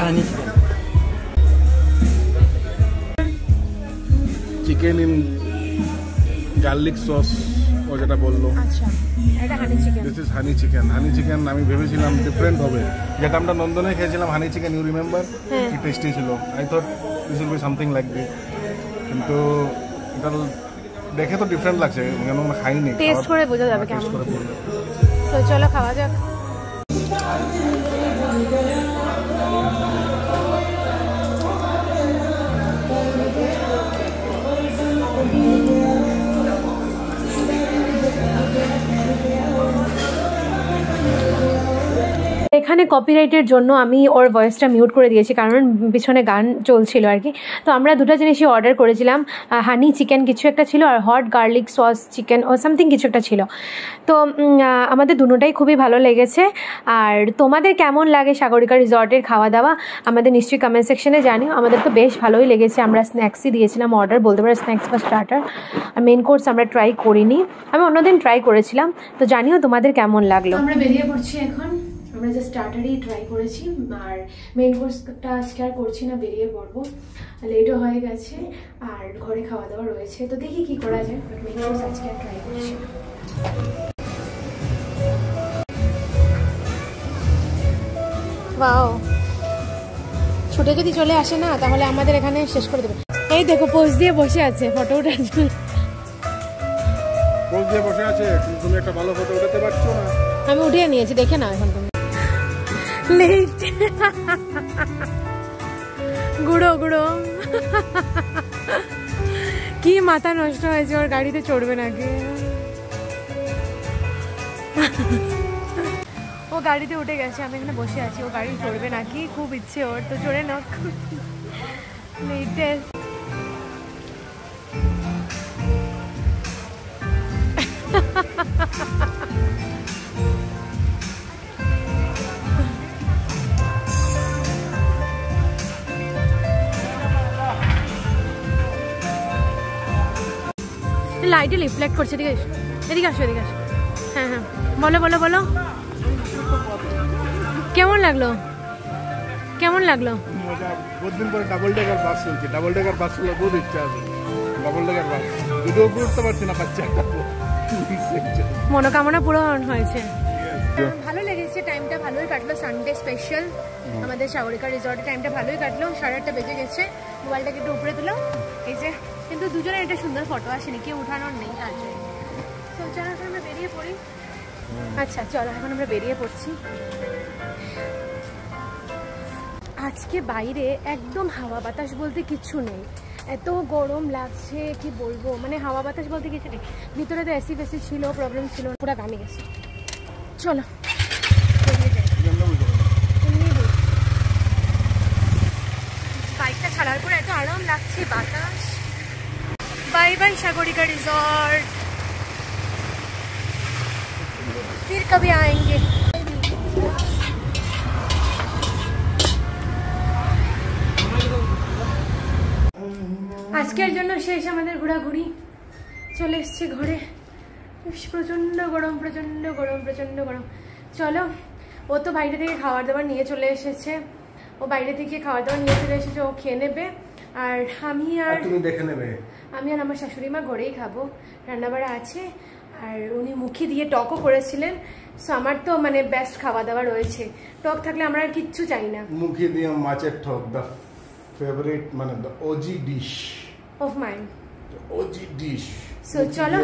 Honey chicken in garlic sauce ও যেটা বললো। আচ্ছা, এটা honey chicken. This is honey chicken. Honey chicken আমি ভেবেছিলাম ডিফারেন্ট হবে, যেটা আমরা নন্দনে খেয়েছিলাম হানি চিকেন, ইউ রিমেম্বার? কি টেস্টি ছিল। I thought this will be something like this, কিন্তু এটা দেখে তো ডিফারেন্ট লাগছে, কেন খাইনি। টেস্ট করে বোঝা যাবে কেমন। তো চলো খাওয়া যাক। এখানে কপিরাইটের জন্য আমি ওর ভয়েসটা মিউট করে দিয়েছি, কারণ পিছনে গান চলছিল আর কি। তো আমরা দুটো জিনিসই অর্ডার করেছিলাম, হানি চিকেন কিছু একটা ছিল, আর হট গার্লিক সস চিকেন ও সামথিং কিছু একটা ছিল। তো আমাদের দুটোটাই খুবই ভালো লেগেছে। আর তোমাদের কেমন লাগে সাগরিকা রিসর্টের খাওয়া দাওয়া আমাদের নিশ্চয়ই কমেন্ট সেকশনে জানিও। আমাদের তো বেশ ভালোই লেগেছে। আমরা স্ন্যাক্সই দিয়েছিলাম অর্ডার, বলতে পারো স্ন্যাক্স বা স্টার্টার। আর মেন কোর্স আমরা ট্রাই করিনি, আমি অন্যদিন ট্রাই করেছিলাম। তো জানিও তোমাদের কেমন লাগলো। আমরা বেরিয়ে পড়ছি এখন। আমরা জাস্ট স্টার্টারই ট্রাই করেছি, আর মেন কোর্সটা আজকে আর করছি না, বেরিয়ে পড়বো। লেটও হয়ে গেছে আর ঘরে খাওয়া দাওয়া রয়েছে, তো দেখি কি করা যায়। বাট মেন কোর্স আজকে আর ট্রাই করছি না। ওয়াও, ছুটে যদি চলে আসে না তাহলে আমাদের এখানে শেষ করে দেবে। এই দেখো পোজ দিয়ে বসে আছে ফটো ওঠার জন্য। পোজ দিয়ে বসে আছে, তুমি একটা ভালো ফটো উঠাতে পারছো না? আমি উঠিয়ে নিয়েছি, দেখে না এখন তুমি। লেট গুঁড়ো গুঁড়ো কি মাথা নষ্ট হয়েছে ওর, গাড়িতে চড়বে নাকি? ও গাড়িতে উঠে গেছে, আমি এখানে বসে আছি। ও গাড়ি চড়বে নাকি, খুব ইচ্ছে ওর, তো চড়ে না। লাইটে রিফ্লেক্ট করছে। এদিকে আসো, এদিকে আসো, এদিকে আসো। হ্যাঁ হ্যাঁ, বলো বলো বলো, কেমন লাগলো? কেমন লাগলো? বহুত দিন পরে ডাবল ডেকার বাস চলছে। ডাবল ডেকার বাস চলার বহুত ইচ্ছা আছে। ডাবল ডেকার বাস যদিও উঠতে পারছি না, বাচ্চা মনোকামনা পূরণ হয়েছে। ভালো লেগেছে, টাইমটা ভালোই কাটলো। সানডে স্পেশাল আমাদের সাগরিকা রিসর্টের টাইমটা ভালোই কাটলো। 8:30 বেজে গেছে। মোবাইলটাকে একটু উপরে তুলো, এই যে। কিন্তু দুজনের একটা সুন্দর ফটো আসেনি, কেউ উঠানোর নেই তার জন্য। তো চলো এখন আমরা বেরিয়ে পড়ি। আচ্ছা চলো এখন আমরা বেরিয়ে পড়ছি। আজকে বাইরে একদম হাওয়া বাতাস বলতে কিচ্ছু নেই, এত গরম লাগছে কি বলবো। মানে হাওয়া বাতাস বলতে কিছু নেই। ভিতরে তো এসি ফেসি ছিল, প্রবলেম ছিল, পুরো ঘামে গেছে। চলো বাইকটা ছাড়ার পর এত আরাম লাগছে, বাতাস। বাই বাই সাগরিকা রিসর্ট, फिर कभी आएंगे। আজকের জন্য শেষ আমাদের ঘোরাঘুরি, চলে এসছে ঘরে। প্রচন্ড গরম, প্রচন্ড গরম, প্রচন্ড গরম। চলো, ও তো বাইরে থেকে খাবার দাবার নিয়ে চলে এসেছে। ও বাইরে থেকে খাবার দাবার নিয়ে চলে এসেছে, ও খেয়ে নেবে। আর আমি আর তুমি দেখে নেবে। আমি আর আমার শাশুড়ি মা ঘরেই খাবো, রান্নাবাড়া আছে। আর উনি মুখে দিয়ে টকও করেছিলেন। সো আমার তো মানে বেস্ট খাওয়া দাওয়া রয়েছে। টক থাকলে আমরা আর কিচ্ছু চাই না। মুখে দিয়ে মাছের টক, দ্য ফেভারিট, মানে the OG dish of mind, OG dish. So চলো।